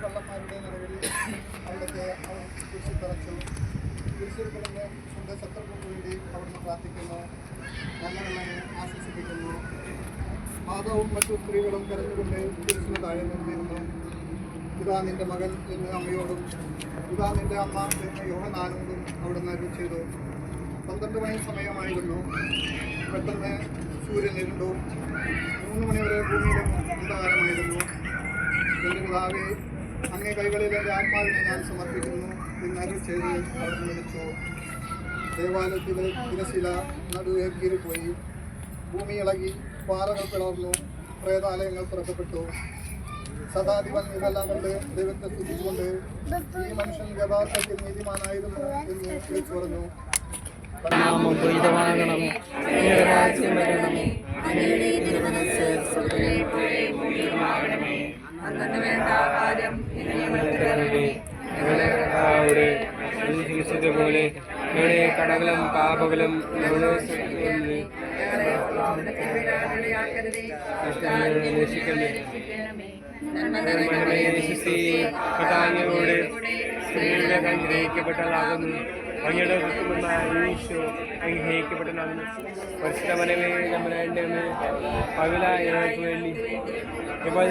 കള്ളന്മാരുടെ നിലവിൽ അവിടുത്തെ അവർ കുരിശിൽ തറച്ചു. കുരിശിൽ കിടന്ന് സ്വന്തം ശത്രുക്കൾക്ക് വേണ്ടി അവിടുന്ന് പ്രാർത്ഥിക്കുന്നു, നല്ലവരെ ആശ്വസിപ്പിക്കുന്നു. മാതാവും മറ്റു സ്ത്രീകളും കരഞ്ഞുകൊണ്ട് കുരിശിന് താഴെ നിന്നിരുന്നു. ഇതാ നിന്റെ മകൻ എന്ന് അമ്മയോടും ഇതാ നിന്റെ അമ്മ എന്ന് യോഹന്നാനോടും അവിടുന്ന് അരുളി ചെയ്തു. 12 മണി സമയമായിരുന്നു. പെട്ടെന്ന് സൂര്യൻ ഇരുണ്ടു. 3 മണിവരെ ഭൂമിയിലും അന്ധകാരമായിരുന്നു. എൻ്റെ പിതാവേ, അങ്ങേ കൈകളിൽ എൻ്റെ ആത്മാവിനെ ഞാൻ സമർപ്പിക്കുന്നു എന്ന് അരുളി ചെയ്ത് അവിടുന്ന് വിളിച്ചു. ദേവാലയത്തിലെ തിരശില നടുവെ കീറിപ്പോയി. ഭൂമി ഇളകി, പാറകൾ പിളർന്നു, പ്രേതാലയങ്ങൾ തുറക്കപ്പെട്ടു. സദാധിപൻ ഇതെല്ലാം കണ്ട് ദൈവത്തെ സ്തുതിച്ചുകൊണ്ട് ഈ മനുഷ്യൻ യഥാർത്ഥത്തിൽ നീതിമാനായിരുന്നു എന്ന് വിളിച്ചു പറഞ്ഞു. പോലെ കടകളും പാപകളും കഥാങ്ങയോട് സ്ത്രീയുടെ അനുഗ്രഹിക്കപ്പെട്ടതാകുന്നു. അങ്ങയുടെ ഈശോ അനുഗ്രഹിക്കപ്പെട്ടതാകുന്നു. പരിശുദ്ധമനമേ നമ്മുടെ പകല ഞങ്ങൾക്ക് വേണ്ടി ഇപ്പോൾ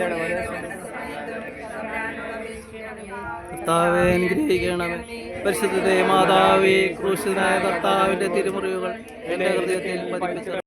കർത്താവെ അനുഗ്രഹിക്കണമേ. പരിശുദ്ധ മാതാവേ, ക്രൂശിതനായ കർത്താവിന്റെ തിരുമുറിവുകൾ എന്റെ ഹൃദയത്തിൽ പതിപ്പിച്ചു.